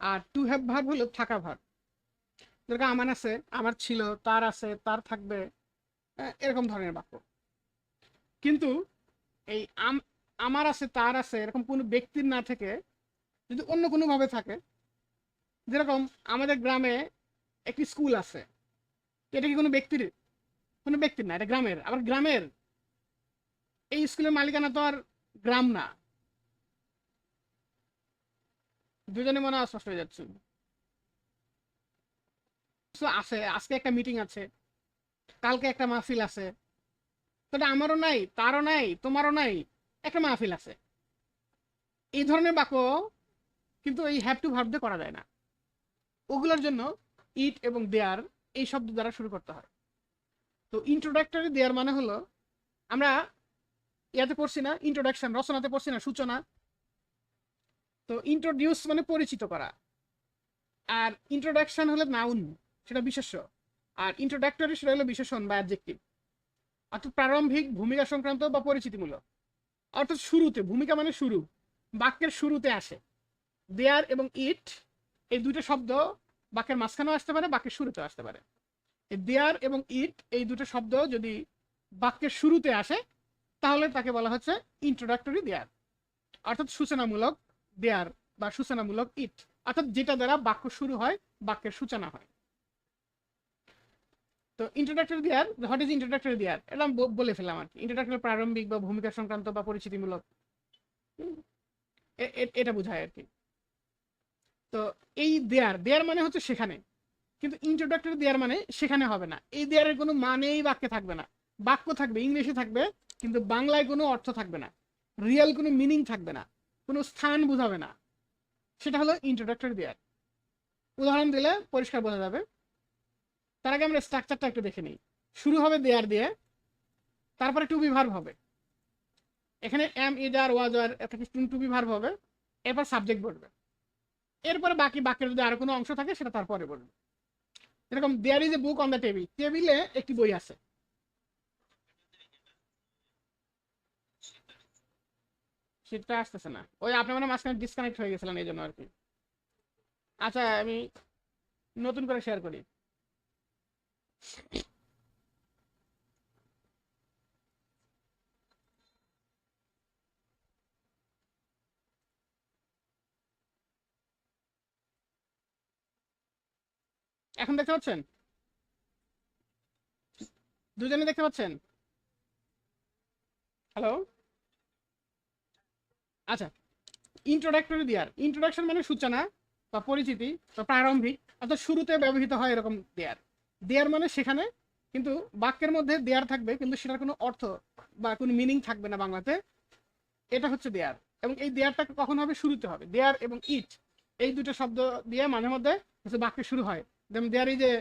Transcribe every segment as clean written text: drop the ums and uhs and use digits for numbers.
R to have verb হলো থাকা verb. যেরকম আমার আছে, আমার ছিল, তার আছে, তার থাকবে, এরকম ধরনের বাক্য। কিন্তু এই আমার আছে, তার আছে, এরকম কোনো ব্যক্তির না থেকে যদি অন্য কোনো ভাবে থাকে, যেরকম আমাদের গ্রামে একটি স্কুল আছে, এটা কি কোনো ব্যক্তির? কোনো ব্যক্তির না, এটা গ্রামের। আবার গ্রামের এই স্কুলের মালিকানা তো আর গ্রাম না। দুজনে মনে অস্পষ্ট হয়ে যাচ্ছে। So, আছে, আজকে একটা মিটিং আছে, কালকে একটা মাহফিল আছে, তো এটা আমারও নাই, তারও নাই, তোমারও নাই, একটা মাহফিল আছে। এই ধরনের বাক্য কিন্তু এই হ্যাভ টু ভার্ব দিয়ে করা যায় না। ওগুলোর জন্য ইট এবং দেয়ার এই শব্দ দ্বারা শুরু করতে হয়। তো ইন্ট্রোডাক্টরি দেয়ার মানে হলো, আমরা ইয়াতে পড়ছি না, ইন্ট্রোডাকশন রচনাতে পড়ছি না, সূচনা। তো ইন্ট্রোডিউস মানে পরিচিত করা, আর ইন্ট্রোডাকশন হলো নাউন, সেটা বিশেষ্য, আর ইন্ট্রোডাক্টরি সেটা হলো বিশেষণ বা অ্যাডজেক্টিভ। অর্থাৎ প্রারম্ভিক, ভূমিকা সংক্রান্ত বা পরিচিতিমূলক। অর্থাৎ শুরুতে, ভূমিকা মানে শুরু, বাক্যের শুরুতে আসে। দেয়ার এবং ইট এই দুটো শব্দ বাক্যের মাঝখানেও আসতে পারে, বাক্যের শুরুতেও আসতে পারে। দেয়ার এবং ইট এই দুটো শব্দ যদি বাক্যের শুরুতে আসে, তাহলে তাকে বলা হচ্ছে ইন্ট্রোডাক্টরি দেয়ার, অর্থাৎ সূচনামূলক দেয়ার বা সূচনামূলক ইট, অর্থাৎ যেটা দ্বারা বাক্য শুরু হয়, বাক্যের সূচনা হয়। তো introductory there, what is introductory there, এটা আমি বলে ফেললাম আর কি। ইন্ট্রোডাক্টরি প্রারম্ভিক বা ভূমিকা সংক্রান্ত বা পরিচিতিমূলক, এটা বোঝায় আর কি। তো এই দেয়ার, দেয়ার মানে হচ্ছে সেখানে, কিন্তু ইন্ট্রোডাক্টরি দেয়ার মানে সেখানে হবে না। এই দেয়ারের কোনো মানেই বাক্যে থাকবে না। বাক্য থাকবে, ইংলিশে থাকবে, কিন্তু বাংলায় কোনো অর্থ থাকবে না, রিয়েল কোনো মিনিং থাকবে না, কোনো স্থান বোঝাবে না। সেটা হলো ইন্ট্রোডাক্টরি দেয়ার। উদাহরণ দিলে পরিষ্কার বোঝা যাবে। তার আগে আমরা স্ট্রাকচারটা একটু দেখে নিই। শুরু হবে দেয়ার দিয়ে, তারপরে টু বি ভার্ব হবে। এখানে এম, ইজ, আর, ওয়াজ, আর টু বি ভার্ব হবে, এরপর সাবজেক্ট বলবে, এরপরে বাকি বাক্যের যদি আরো কোনো অংশ থাকে সেটা তারপরে বলবে। এরকম there is a book on the table, টেবিলে একটি বই আছে। সেটা আসতেছে না, ওই আপনি মানে মাঝখানে ডিসকানেক্ট হয়ে গেছিলেন এই জন্য আর কি। আচ্ছা, আমি নতুন করে শেয়ার করি। এখন দেখতে পাচ্ছেন? দুজনে দেখতে পাচ্ছেন? হ্যালো? আচ্ছা, ইন্ট্রোডাক্টরি দেয়ার, ইন্ট্রোডাকশন মানে সূচনা বা পরিচিতি বা প্রারম্ভিক, অর্থাৎ শুরুতে ব্যবহৃত হয় এরকম দেয়ার। দেয়ার মানে সেখানে, কিন্তু বাক্যের মধ্যে দেয়ার থাকবে, কিন্তু সেটার কোনো অর্থ বা কোনো মিনিং থাকবে না বাংলাতে। এটা হচ্ছে দেয়ার। এবং এই দেয়ারটা কখন হবে? শুরুতে হবে। দেয়ার এবং ইট এই দুটো শব্দ দিয়ে মাঝে মধ্যে বাক্য শুরু হয়। যেমন there is a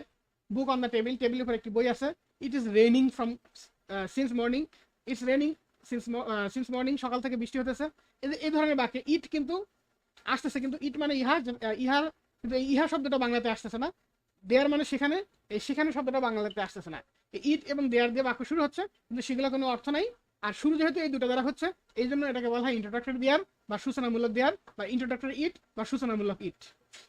book on the table, টেবিলের উপর একটি বই আছে। It is raining from since morning, it's raining since morning, সকাল থেকে বৃষ্টি হতেছে। এই ধরনের বাক্যে ইট কিন্তু আসতেছে, কিন্তু ইট মানে ইহা, ইহার, কিন্তু এই ইহা শব্দটা বাংলাতে আসতেছে না। দেয়ার মানে সেখানে, এই সেখানে শব্দটা বাংলাতে আসতেছে না। ইট এবং দেয়ার দিয়ে বাক্য শুরু হচ্ছে, কিন্তু সেগুলো কোনো অর্থ নাই। আর শুরু যেহেতু এই দুটো দ্বারা হচ্ছে, এই জন্য এটাকে বলা হয় ইন্ট্রোডাক্টরি দেয়ার বা সূচনামূলক দেয়ার, বা ইন্ট্রোডাক্টরি ইট বা সূচনামূলক ইট।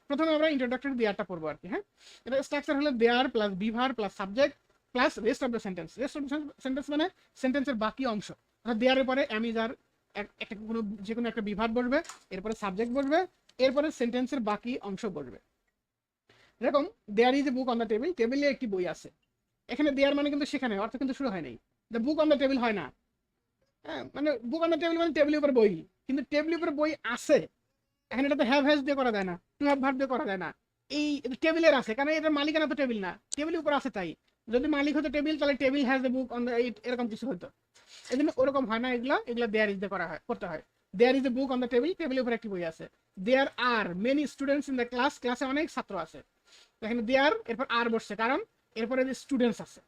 প্রথমে আমরা ইন্ট্রোডাক্টরি দেয়ারটা পড়বো আর কি। হ্যাঁ, এটা স্ট্রাকচার হলো দেয়ার প্লাস বিভার plus subject plus rest of the sentence. Rest of the sentence মানে সেন্টেন্সের বাকি অংশ। অর্থাৎ দেয়ারের পরে অ্যাম, ইজ, আর, একটা কোনো যে কোনো একটা বিভার বসবে, এরপরে সাবজেক্ট বসবে, এরপরে সেন্টেন্সের বাকি অংশ বসবে। এরকম there is a book on the table, টেবিলে একটি বই আছে। এখানে দেয়ার মানে কিন্তু সেখানে, অর্থ কিন্তু শুরু হয় নাই। The book on the table হয় না। হ্যাঁ, মানে বুক অন দ্য টেবিল মানে টেবিলের উপর বই, কিন্তু টেবিলের উপর বই আছে। এখানে এটা তো হ্যাভ হ্যাজ দিয়ে করা যায় না, টু হ্যাভ ভার্ব দিয়ে করা যায় না। এই টেবিলের আছে, কারণ এটার মালিকানা তো টেবিল না, টেবিলের উপর আছে তাই। যদি মালিক হতো টেবিল, তাহলে table has the book on the eight, এরকম কিছু হতো। এই জন্য ওরকম হয় না, এগুলো এগুলো দেয়ার ইজ দিয়ে করা হয়, করতে হয়। There is a book on the table, টেবিলের উপর একটি বই আছে। There are many students in the class, ক্লাসে অনেক ছাত্র আছে। এখানে দেয়ার এরপর আর বসছে, কারণ এরপরে যে স্টুডেন্টস আছে,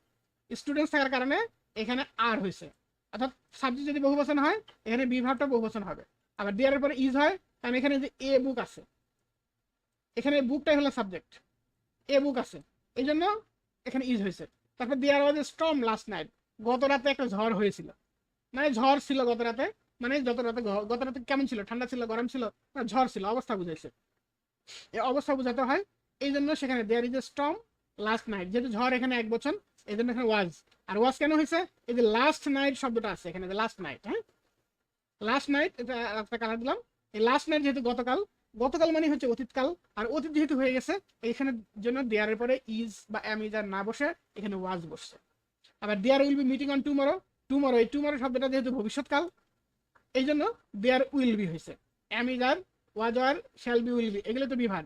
স্টুডেন্টস থাকার কারণে এখানে আর হয়েছে। অর্থাৎ সাবজেক্ট যদি বহুবচন হয়, এখানে বিভাগটা বহুবচন হবে। আবার দেয়ারের পরে ইজ হয়, কারণ এখানে যে এ বুক আছে, এখানে বুকটাই হলো সাবজেক্ট, এ বুক আছে, এই জন্য এখানে ইজ হয়েছে। তারপর দেয়ার was A storm last night, গত রাতে একটা ঝড় হয়েছিল। মানে ঝড় ছিল গত রাতে, মানে গত রাতে কেমন ছিল? ঠান্ডা ছিল, গরম ছিল, না ঝড় ছিল, অবস্থা বুঝাইছে। এই অবস্থা বোঝাতে হয়। এই জন্য সেখানে there is a storm last night, যেহেতু ঝড় এখানে এক বচন, এই জন্য এখানে ওয়াজ। আর ওয়াজ কেন হয়েছে, এই যে লাস্ট নাইট শব্দটা আছে এখানে, যে লাস্ট নাইট, হ্যাঁ লাস্ট নাইট, এটা একটা কালার দিলাম। এই লাস্ট নাইট যেহেতু গতকাল, গতকাল মানে হচ্ছে অতীতকাল, আর অতীত যেহেতু হয়ে গেছে এইখানে জন্য দেয়ারের পরে ইজ বা এম ইজ আর না বসে এখানে ওয়াজ বসছে। আবার there will be meeting on tomorrow, tomorrow এই টুমরো শব্দটা যেহেতু ভবিষ্যৎকাল এই জন্য দেয়ার উইল বি হয়েছে। Am is are, was are, shall be, will be এগুলো তো বিভাগ,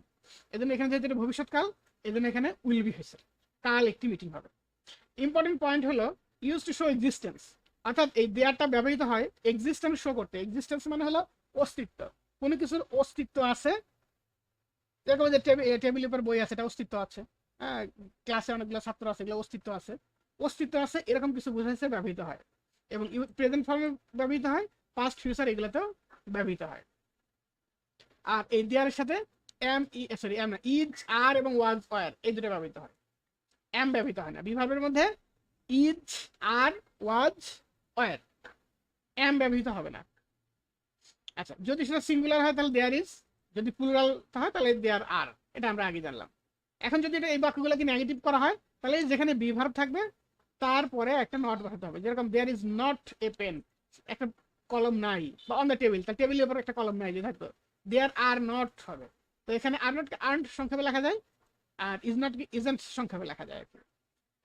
এই জন্য এখানে যেহেতু এটা ভবিষ্যৎকাল এই জন্য এখানে উইল বি হয়েছে, কাল একটি মিটিং হবে। ইম্পর্টেন্ট পয়েন্ট হলো ইউজ টু শো এক্সিস্টেন্স, অর্থাৎ এই দেয়ারটা ব্যবহৃত হয় এক্সিস্টেন্স শো করতে। এক্সিস্টেন্স মানে হলো অস্তিত্ব, কোনো কিছুর অস্তিত্ব আছে, যেরকম যে টেবিলের উপর বই আছে এটা অস্তিত্ব আছে, হ্যাঁ ক্লাসে অনেকগুলো ছাত্র আছে এগুলো অস্তিত্ব আছে, অস্তিত্ব আছে এরকম কিছু বোঝাইছে ব্যবহৃত হয়। এবং প্রেজেন্ট ফর্মে ব্যবহৃত হয়, পাস্ট ফিউচার এগুলোতেও ব্যবহৃত হয়। আর এই দেয়ারের সাথে এম সরি এম না, ইজ আর এবং ওয়াজ ওয়ার এই দুটো ব্যবহৃত হয়, এম ব্যবহৃত হয় না। বিভাবের মধ্যে is are was were, am ব্যবহৃত হবে না। আচ্ছা যদি সেটা সিঙ্গুলার হয় তাহলে দেয়ার ইজ, যদি প্লুরাল হয় তাহলে দেয়ার আর, এটা আমরা আগে জানলাম। এখন যদি এটা এই বাক্যগুলোকে নেগেটিভ করা হয় তাহলে যেখানে বিভার্ব থাকবে তারপরে একটা নট বসাতে হবে, যেরকম there is not a pen, একটা কলম নাই, বা অন দ্য টেবিল, তার টেবিলের উপর একটা কলম নাই যে থাকতো, দেয়ার আর নট হবে। তো এখানে আর নট আর্নড সংক্ষেপে লেখা যায়, আর ইজ নট ইজেন্ট সংক্ষেপে লেখা যায় আর কি।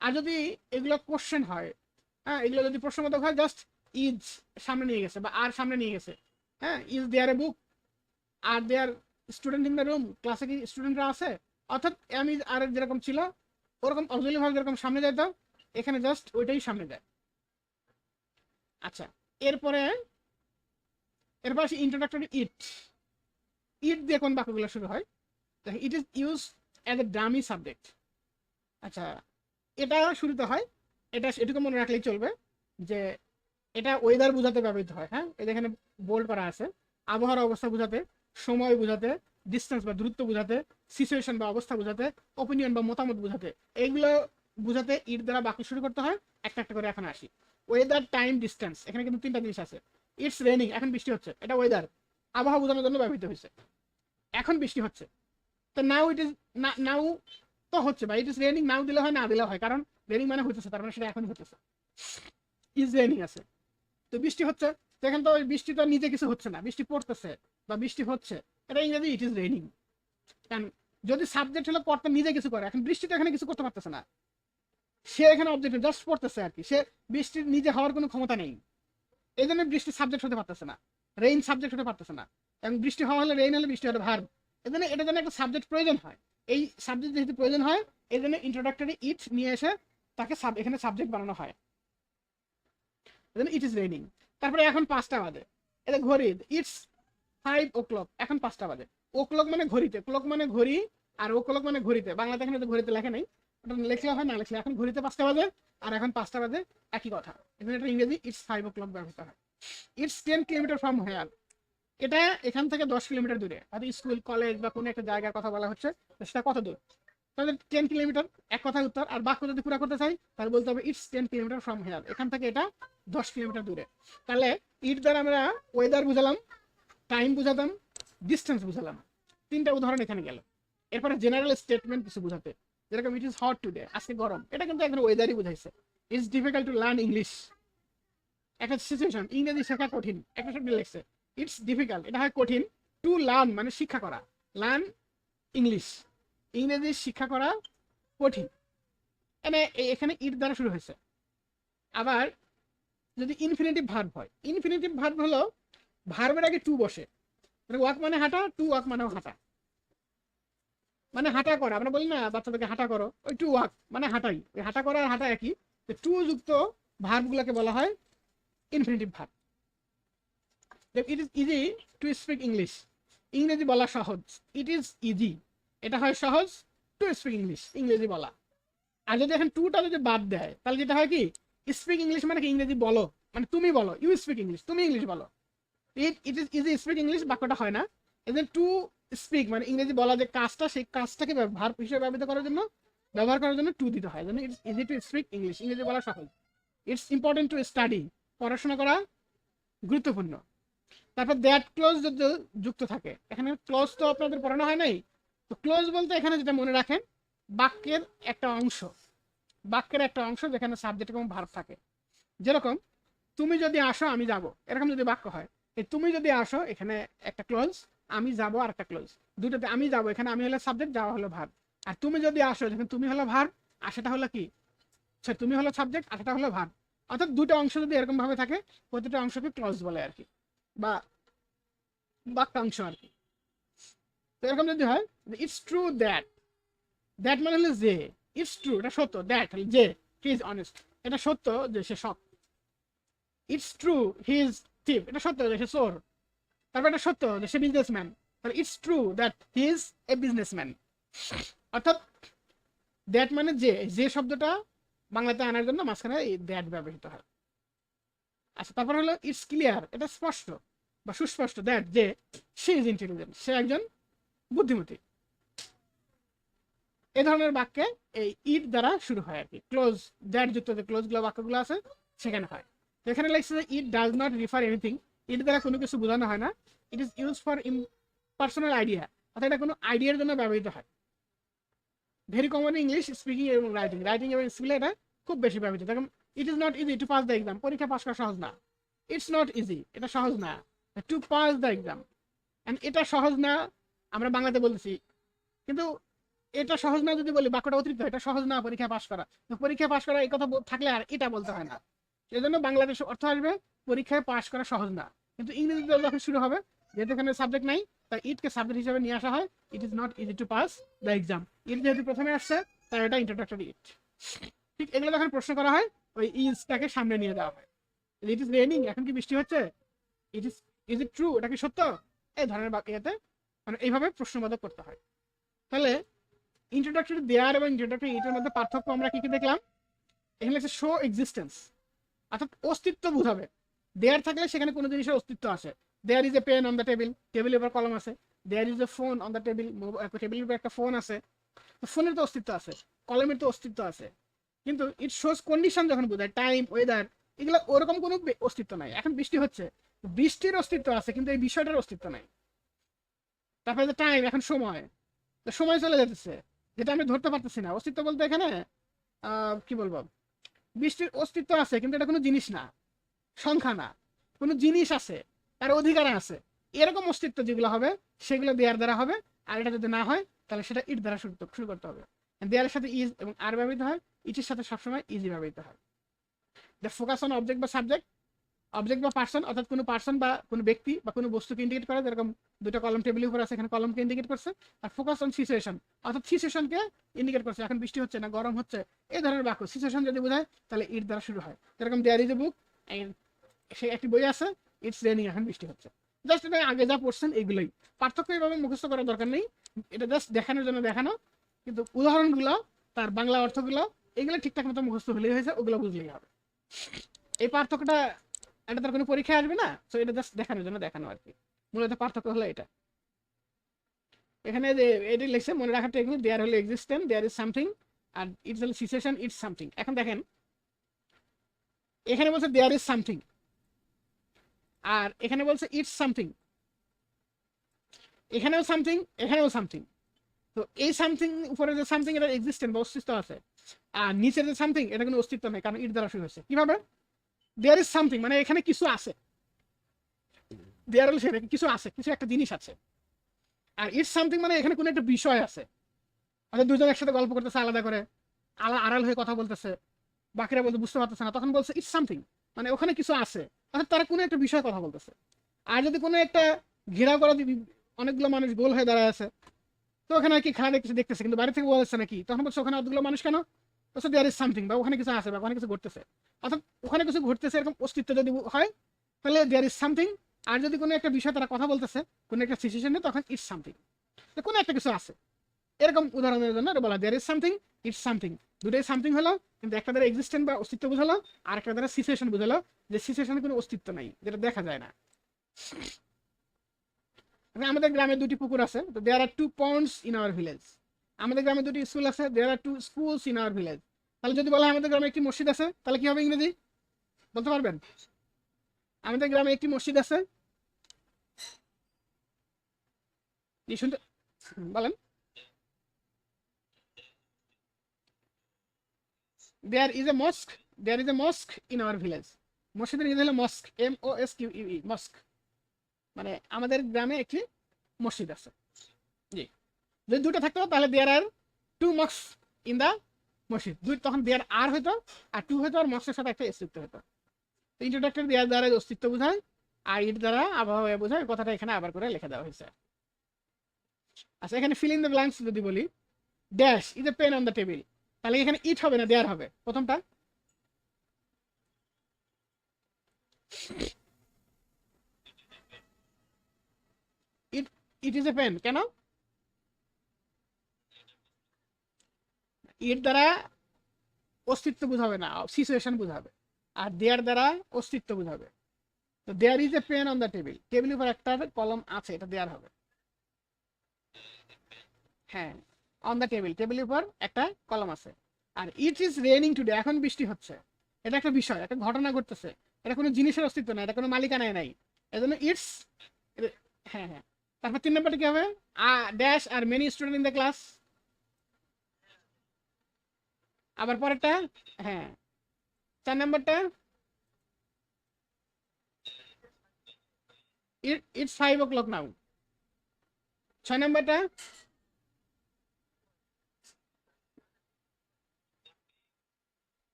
আর যদি এগুলো কোশ্চেন হয়, হ্যাঁ এগুলো যদি প্রশ্নবোধক হয় জাস্ট ইজ সামনে নিয়ে গেছে বা আর সামনে নিয়ে গেছে, হ্যাঁ is there a book, are there student in the room, ক্লাসে কি স্টুডেন্টরা আছে, অর্থাৎ এম ইজ আর যেরকম ছিল ওরকম অক্সিলারি ভার্ব যেরকম সামনে যায়, তো এখানে জাস্ট ওইটাই সামনে যায়। আচ্ছা এরপরে আসি ইন্ট্রোডাক্টরি ইট। ইট দিয়ে কোন বাক্যগুলো শুরু হয়, it is use as a dummy subject. আচ্ছা এটা শুরুতে হয়, এটা এটুকু মনে রাখলেই চলবে যে এটা ওয়েদার বোঝাতে ব্যবহৃত হয়, হ্যাঁ এটা এখানে বোল্ড করা আছে, আবহাওয়ার অবস্থা বোঝাতে, সময় বোঝাতে, ডিস্টেন্স বা দূরত্ব বোঝাতে, সিচুয়েশন বা অবস্থা বোঝাতে, অপিনিয়ন বা মতামত বোঝাতে, এইগুলো বোঝাতে ইট দ্বারা বাক্য শুরু করতে হয়। একটা একটা করে এখন আসি। ওয়েদার, টাইম, ডিস্টেন্স, এখানে কিন্তু তিনটা জিনিস আছে। ইটস রেনিং, এখন বৃষ্টি হচ্ছে, এটা ওয়েদার, আবহাওয়া বোঝানোর জন্য ব্যবহৃত হয়েছে। এখন বৃষ্টি হচ্ছে, তো নাও ইট ইজ, নাও তো হচ্ছে, বা ইট ইজ রেনিং নাও দিলে হয় না দিলে হয়, কারণ রেনিং মানে হতেছে, তার মানে সেটা এখনই হতেছে, ইজ রেনিং আছে, তো বৃষ্টি হচ্ছে, সেখানে তো বৃষ্টি তো নিজে কিছু হচ্ছে না, বৃষ্টি পড়তেছে বা বৃষ্টি হচ্ছে, এটা ইংরেজি ইট ইজ রেনিং। কারণ যদি সাবজেক্ট হলো পড়তে নিজে কিছু করে, এখন বৃষ্টি তো এখানে কিছু করতে পারতেছে না, সে এখানে অবজেক্ট জাস্ট পড়তেছে আর কি, সে বৃষ্টির নিজে হওয়ার কোনো ক্ষমতা নেই, এই জন্য বৃষ্টি সাবজেক্ট হতে পারতেছে না, রেইন সাবজেক্ট হতে পারতেছে না, এবং বৃষ্টি হওয়া হলে রেইন হলে বৃষ্টি হলে ভার্ব, এই জন্য এটার জন্য একটা সাবজেক্ট প্রয়োজন হয়। এই সাবজেক্ট যেহেতু প্রয়োজন হয় এই জন্য ইন্ট্রোডাক্টরি ইট নিয়ে এসে তাকে এখানে সাবজেক্ট বানানো হয়, ইট ইজ রেইনিং। তারপরে এখন 5টা বাজে, এটা ঘড়ি, ইটস 5 o'clock, এখন 5টা বাজে। ও ক্লক মানে ঘড়িতে, ক্লক মানে ঘড়ি, আর ও ক্লক মানে ঘড়িতে, বাংলাতে এখানে তো ঘড়িতে লেখা নেই, ওটা লেখলে হয় না লেখলে, এখন ঘড়িতে 5টা বাজে আর এখন 5টা বাজে একই কথা, এখানে এটা ইংরেজি ইটস 5 o'clock ব্যবহৃত হয়। ইটস 10 কিলোমিটার ফ্রম হেয়ার, এটা এখান থেকে 10 কিলোমিটার দূরে, হয়তো স্কুল কলেজ বা কোনো একটা জায়গার কথা বলা হচ্ছে, সেটা কত দূর, তাহলে 10 কিলোমিটার, এক কথায় উত্তর। আর বাক্য যদি পুরো করতে চাই তাহলে বলতে হবে ইটস 10 কিলোমিটার ফ্রম হেয়ার, এখান থেকে এটা 10 কিলোমিটার দূরে। তাহলে ইট দ্বারা আমরা ওয়েদার বুঝালাম, টাইম বুঝাতাম, ডিস্টেন্স বুঝালাম, 3টা উদাহরণ এখানে গেল। এরপরে জেনারেল স্টেটমেন্ট কিছু বুঝাতে, যেরকম ইট ইজ হট টুডে, আজকে গরম, এটা কিন্তু একদম ওয়েদারই বুঝাইছে। It's difficult to learn English, একটা সিচুয়েশন, ইংরেজি শেখা কঠিন, একটা শব্দ লিখছে ইটস ডিফিকাল্ট, এটা হয় কঠিন, টু লার্ন মানে শিক্ষা করা, লার্ন ইংলিশ, ইংরেজি শিক্ষা করা কঠিন, এখানে ইট দ্বারা শুরু হয়েছে। আবার যদি ইনফিনিটিভ ভার্ব হয়, ইনফিনিটিভ ভার্ব হলো ভার্বের আগে টু বসে, ওয়াক মানে হাঁটা, টু ওয়াক মানে হাঁটা, মানে হাঁটা করা, আমরা বলি না বাচ্চাদেরকে হাঁটা করো, ওই টু ওয়াক মানে হাঁটাই, ওই হাঁটা করা আর হাঁটা একই, টু যুক্ত ভার্বগুলোকে বলা হয় infinitive verb. It is easy to speak English, ইংরেজি বলা সহজ, ইট ইজ ইজি, এটা হয় সহজ টু স্পিক ইংলিশ, ইংরেজি বলা। আর যদি এখন টুটা যদি বাদ দেয় তাহলে যেটা হয় কি, স্পিক ইংলিশ মানে কি ইংরেজি বলো, মানে তুমি বলো, ইউ স্পিক ইংলিশ, তুমি ইংলিশ বলো, ইট ইজ ইজি স্পিক ইংলিশ বাক্যটা হয় না। এদের টু স্পিক মানে ইংরেজি বলা যে কাজটা, সেই কাজটাকে ভার্ব হিসেবে ব্যবহার করার জন্য টু দিতে হয়, it's easy to speak English, ইংরেজি বলা সহজ। ইটস ইম্পর্টেন্ট টু স্টাডি, পড়াশোনা করা গুরুত্বপূর্ণ। তারপর দ্যাট ক্লোজ যদি যুক্ত থাকে, এখানে ক্লোজ তো আপনাদের পড়ানো হয় নাই, তো ক্লোজ বলতে এখানে যেটা মনে রাখেন, বাক্যের একটা অংশ, বাক্যের একটা অংশ যেখানে সাবজেক্ট এবং ভার্ব থাকে। যেরকম তুমি যদি আসো আমি যাব, এরকম যদি বাক্য হয়, এই তুমি যদি আসো এখানে একটা ক্লোজ, আমি যাব আর একটা ক্লোজ। দুটোতে আমি যাব, এখানে আমি হলো সাবজেক্ট, যাওয়া হলো ভার্ব। আর তুমি যদি আসো, যখন তুমি হলো ভার্ব আর সেটা হলো কি, সে তুমি হলো সাবজেক্ট আর সেটা হলো ভার্ব। অর্থাৎ দুটো অংশ যদি এরকম ভাবে থাকে, প্রতিটা অংশকে ক্লোজ বলে আর কি, বা বাক্যাংশ আর কি। তো এরকম যদি হয়, ইটস ট্রু দ্যাট, দ্যাট মানে হলো যে, ইটস ট্রু এটা সত্য, দ্যাট যে হি ইজ অনেস্ট এটা সত্য যে সে সৎ। ইটস ট্রু হি ইজ থিপ এটা সত্য যে সে চোর। তারপর এটা সত্য যে সে বিজনেসম্যান, তাহলে it's true that he is a businessman. অর্থাৎ দ্যাট মানে যে, যে শব্দটা বাংলাতে আনার জন্য মাঝখানে এই দ্যাট ব্যবহৃত হয়। আচ্ছা, তারপর হলো ইটস ক্লিয়ার এটা স্পষ্ট বা সুস্পষ্ট, দ্যাট যে সে ইজ ইন্টেলিজেন্ট সে একজন বুদ্ধিমতী। এই ধরনের বাক্যে এই ইট দ্বারা শুরু হয় আর কি, ক্লোজ দ্যাট যুক্ত যে ক্লোজগুলো বাক্যগুলো আছে সেখানে হয়। তো এখানে লাগছে যে it does not refer anything, it দ্বারা কোনো কিছু বোঝানো হয় না। It is use for personal idea, অর্থাৎ এটা কোনো আইডিয়ার জন্য ব্যবহৃত হয়। ভেরি কমন ইংলিশ স্পিকিং এবং রাইটিং, রাইটিং এবং স্কিলে এটা খুব বেশি ব্যবহৃত। দেখুন it is not easy to pass the exam, পরীক্ষা পাস করা সহজ না। ইটস নট ইজি এটা সহজ না, to pass the exam. And এটা সহজ না আমরা বাংলাতে বলতেছি, কিন্তু এটা সহজ না যদি বলি বাক্যটা অতিরিক্ত, এটা সহজ না পরীক্ষা পাস করা। তো পরীক্ষা পাস করা এই কথা থাকলে আর এটা বলতে হয় না। সেই জন্য বাংলাদেশ অর্থ আসবে পরীক্ষায় পাস করা সহজ না। কিন্তু ইংরেজিতে যখন শুরু হবে, যেহেতু এখানে সাবজেক্ট নাই, তাই ইটকে সাবজেক্ট হিসেবে নিয়ে আসা হয়। It is not easy to pass the exam, it যেহেতু প্রথমে আসছে তাই এটা ইন্ট্রোডাক্টরি ইট। ঠিক এগুলো যখন প্রশ্ন করা হয়, ওই ইজটাকে সামনে নিয়ে দেওয়া হয়। ইট ইজ রেনিং এখন কি বৃষ্টি হচ্ছে, it is is it true এটা কি সত্য, এই ধরনের বাক্যতে মানে এইভাবে প্রশ্নবোধক করতে হয়। তাহলে ইন্ট্রোডাক্টরি দেয়ার এবং ইন্ট্রোডাক্টরি ইটের মধ্যে পার্থক্য আমরা কি কি দেখলাম? এখানে হচ্ছে শো এক্সিস্টেন্স, অর্থাৎ অস্তিত্ব বোঝাবে। দেয়ার থাকলে সেখানে কোনো জিনিসের অস্তিত্ব আসে। There is a pen on the table, টেবিলের উপর কলম আছে। There is a phone on the table, টেবিলের উপর একটা ফোন আছে। তো ফোনের তো অস্তিত্ব আছে, কলমের তো অস্তিত্ব আছে। কিন্তু ইট শোজ কন্ডিশন যখন বোঝায়, টাইম ওয়েদার, এগুলো ওরকম কোনো অস্তিত্ব নাই। এখন বৃষ্টি হচ্ছে, বৃষ্টির অস্তিত্ব আছে কিন্তু এই বিষয়টার অস্তিত্ব নাই। তারপরে যে টাইম এখন সময়, তো সময় চলে যেতেছে যেটা আমি ধরতে পারতেছি না। অস্তিত্ব বলতে এখানে কি বলবো, বৃষ্টির অস্তিত্ব আছে কিন্তু এটা কোনো জিনিস না, সংখ্যা না, কোনো জিনিস আছে তার অধিকার আছে। এরকম অস্তিত্ব যেগুলো হবে সেগুলো দেয়ার দ্বারা হবে। আর এটা যদি না হয় তাহলে সেটা ইট দ্বারা শুরু করতে হবে। দেয়ারের সাথে ইজ এবং আর ব্যবহৃত হয়, ইটের সাথে সবসময় ইজি ব্যবহৃত হয়। দ্য ফোকাস অন অবজেক্ট বা সাবজেক্ট, অবজেক্ট বা পার্সন অর্থাৎ কোনো পার্সন বা কোনো ব্যক্তি বা কোনো বস্তুকে ইন্ডিকেট করে, যেরকম দুটো কলম টেবিলের উপর আছে, এখানে কলমকে ইন্ডিকেট করছে। আর ফোকাস অন সিচুয়েশন অর্থাৎ সিচুয়েশনকে ইন্ডিকেট করছে, এখন বৃষ্টি হচ্ছে না গরম হচ্ছে, এই ধরনের বাক্য সিচুয়েশন যদি বোঝায় তাহলে ইট দ্বারা শুরু হয়। যেরকম দেয়ার ইজ এ বুক, সে একটি বই আছে, ইটস রেনিং এখন বৃষ্টি হচ্ছে। জাস্ট এটা আগে যা পড়ছেন এগুলোই, পার্থক্য এইভাবে মুখস্থ করার দরকার নেই, এটা জাস্ট দেখানোর জন্য দেখানো। কিন্তু উদাহরণগুলো তার বাংলা অর্থগুলো এগুলো ঠিকঠাক মতো মুখস্থ হলেই হয়েছে, ওগুলো বুঝলেই হবে। এই পার্থক্যটা এটা তার কোনো পরীক্ষায় আসবে না, তো এটা জাস্ট দেখানোর জন্য দেখানো আর কি। মূলত পার্থক্য হলো এটা। এখানে যে এটি লিখছে মনে রাখার টেকনিক, দেয়ার হলো এক্সিস্টেন্ট, দেয়ার ইজ সামথিং, আর ইটস হলো সিচুয়েশন, ইটস সামথিং। এখন দেখেন এখানে বলছে দেয়ার ইজ সামথিং, আর এখানে বলছে ইটস সামথিং, এখানেও সামথিং এখানেও সামথিং। তো এই সামথিং উপরে যে সামথিং এটা এক্সিস্টেন্ট বা অস্তিত্ব আছে, আর নিচের যে সামথিং এটা কোনো অস্তিত্ব নেই, কারণ ইট দ্বারা শুরু হয়েছে। কিভাবে? দেয়ার ইজ সামথিং মানে এখানে কিছু আছে, দেয়ার হলো সেটা কিছু আছে, কিছু একটা জিনিস আছে। আর ইটস সামথিং মানে এখানে কোনো একটা বিষয় আছে, অর্থাৎ দুজন একসাথে গল্প করতেছে আলাদা করে, আড়াল হয়ে কথা বলতেছে, বাকিরা বলতে বুঝতে পারতেছে না, তখন বলছে ইটস সামথিং মানে ওখানে কিছু আছে, অর্থাৎ তারা কোনো একটা বিষয়ে কথা বলতেছে। আর যদি কোনো একটা ঘেরাও করা অনেকগুলো মানুষ গোল হয়ে দাঁড়ায় আছে, তো ওখানে আর কি খেলা দেখতেছে কিন্তু বাইরে থেকে বোঝা যাচ্ছে নাকি, তখন বলছে ওখানে অতগুলো মানুষ কেন, বলছে দেয়ার ইজ সামথিং বা ওখানে কিছু আছে বা ওখানে কিছু ঘটতেছে। অর্থাৎ ওখানে কিছু ঘটতেছে এরকম অস্তিত্ব যদি হয় তাহলে দেয়ার ইজ সামথিং। আর যদি কোনো একটা বিষয় তারা কথা বলতেছে কোনো একটা সিচুয়েশনে, তখন ইটস সামথিং, কোনো একটা কিছু আছে। এরকম উদাহরণের জন্য বলা there is something, it's something, দুটোই সামথিং হলো, কিন্তু একটা দ্বারা এক্সিস্টেন্ট বা অস্তিত্ব বোঝালো, আর একটা দ্বারা সিচুয়েশন বোঝালো, যে সিচুয়েশনে কোনো অস্তিত্ব নাই, যেটা দেখা যায় না। আমাদের গ্রামে দুটি পুকুর আছে, তো there are two ponds in our village. আমাদের গ্রামে দুটি স্কুল আছে, there are two schools in our village. তাহলে যদি বলা হয় আমাদের গ্রামে একটি মসজিদ আছে, তাহলে কি হবে ইংরেজি বলতে পারবেন? আমাদের গ্রামে একটি মসজিদ আছে, শুনতে বলেন। There is a mosque, there is a mosque in our village. মসজিদের ইংরেজি হলো মস্ক, MOSQUE, মস্ক, মানে আমাদের গ্রামে একটি মসজিদ আছে। জি, যদি দুটো থাকতো তাহলে দেয়ার আর 2 মস্ক ইন দা মসজিদ, দুই তখন দেয়ার আর হইতো, আর 2 হইতো, আর মস্কের সাথে একটা অস্তিত্ব হতো। তো ইন্ট্রোডাক্টরি দেয়ার দ্বারা অস্তিত্ব বোঝায়, আর ইট দ্বারা আবহাওয়া বোঝায়। কথাটা এখানে আবার করে লিখে দেওয়া হয়েছে। আচ্ছা, এখানে ফিল ইন দ্য ব্ল্যাঙ্কস যদি বলি, dash is a pen on the table, তাহলে এখানে ইট হবে না, দেয়ার হবে প্রথমটা। ইট ইট ইজ এ পেন, কেন? ইট দ্বারা অস্তিত্ব বুঝাবে না, সিচুয়েশন বুঝাবে, আর দেয়ার দ্বারা অস্তিত্ব বুঝাবে। তো there is a pen on the table, টেবিলের উপর একটা কলম আছে, এটা দেয়ার হবে। হ্যাঁ, অন দ্য টেবিল, টেবিলের উপর একটা কলম আছে। আর ইট ইজ রেইনিং টুডে, এখন বৃষ্টি হচ্ছে, এটা একটা বিষয়, একটা ঘটনা ঘটতেছে, এটা কোনো জিনিসের অস্তিত্ব নাই, এটা কোনো মালিকানায় নাই, এজন্য ইটস। হ্যাঁ হ্যাঁ। তারপর 3 নম্বরটা কি হবে? Dash are many student in the class, আবার পরেরটা। হ্যাঁ, 4 নম্বরটা ইটস 5 o'clock নাও। 6 নম্বরটা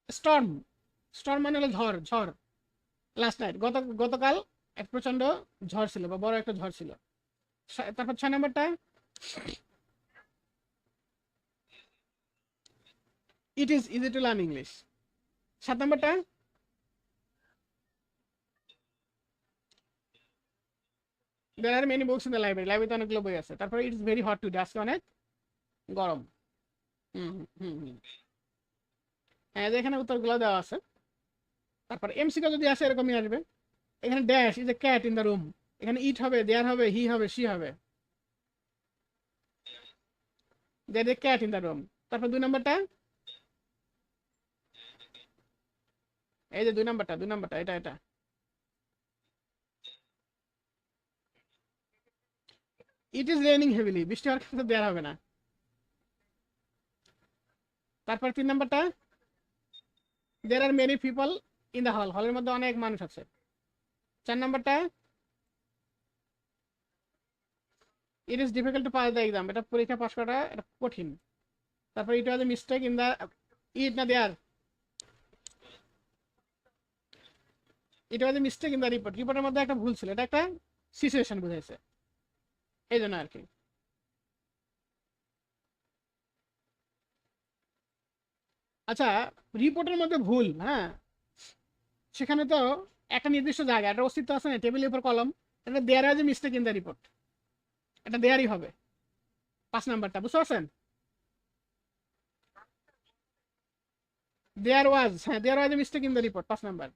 স্টর্ম, স্টর্ম মানে হলো ঝড়, ঝড়। লাস্ট নাইট, গতকাল এক প্রচন্ড ঝড় ছিল, বা বড় একটা ঝড় ছিল। তারপর 6 নম্বরটা it is easy to learn English. 7 নম্বরটা there are many books in the library, লাইব্রেরিতে অনেকগুলো বই আছে। তারপরে ইটস ভেরি হট টুডে, আজকে অনেক গরম। হুম হুম হুম হুম। হ্যাঁ, এখানে উত্তরগুলো দেওয়া আছে। তারপর এমসিকিউ যদি আসে এরকমই আসবে। এখানে dash is a cat in the room, এখানে ইট হবে, দেয়ার হবে, হি হবে, শি হবে। There is a cat in the room. তারপর 2 নম্বরটা, এই যে 2 নম্বরটা, 2 নম্বরটা, এটা এটা ইট ইজ রেইনিং হেভিলি, বৃষ্টি হওয়ার ক্ষেত্রে দেয়ার হবে না। তারপর 3 নম্বরটা there are many people in the hall, হলের মধ্যে অনেক মানুষ আছে। 4 নম্বরটা it is difficult to pass the exam, এটা পরীক্ষা পাস করা এটা কঠিন। তারপর it was a mistake in the, it না there, it was a mistake in the report, রিপোর্টের মধ্যে একটা ভুল ছিল, এটা একটা সিচুয়েশন বুঝাইছে, এই জন্য আর কি। আচ্ছা, রিপোর্টের মধ্যে ভুল, হ্যাঁ, সেখানে তো একটা নির্দিষ্ট জায়গা, একটা অস্তিত্ব আছে না, টেবিলের উপর কলম, এটা there was a mistake in the report, এটা দেয়ারই হবে। 5 নাম্বারটা বুঝতে পারছেন? দেয়ার ওয়াজ, হ্যাঁ, there was a mistake in the report, 5 number.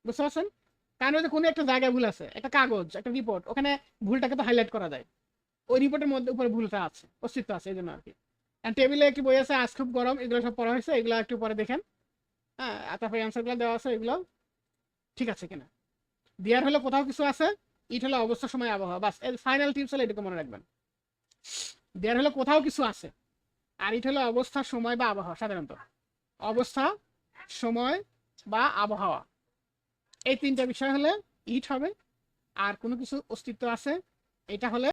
বুঝতে পারছেন? কারণ হচ্ছে কোনো একটা জায়গায় ভুল আছে, একটা কাগজ, একটা রিপোর্ট, ওখানে ভুলটাকে তো হাইলাইট করা যায়, ওই রিপোর্টের মধ্যে উপরে ভুলটা আছে, অস্তিত্ব আছে, এই জন্য আর কি। টেবিলে একটি বই আছে, আজ খুব গরম, এগুলো সব পড়া হয়েছে, এগুলো একটু পরে দেখেন। হ্যাঁ, আর তারপরে অ্যান্সারগুলো দেওয়া আছে, এগুলো ঠিক আছে কিনা। দেয়ার হলো কোথাও কিছু আছে, ইট হলো অবস্থা, সময়, আবহাওয়া, বাস এর ফাইনাল টিপস হলো এটুকু মনে রাখবেন। দেয়ার হলো কোথাও কিছু আছে, আর ইট হলো অবস্থা, সময় বা আবহাওয়া, সাধারণত অবস্থা, সময় বা আবহাওয়া, এই 3টা বিষয় হলে ইট হবে। আর কোনো কিছু অস্তিত্ব আছে, এটা হলে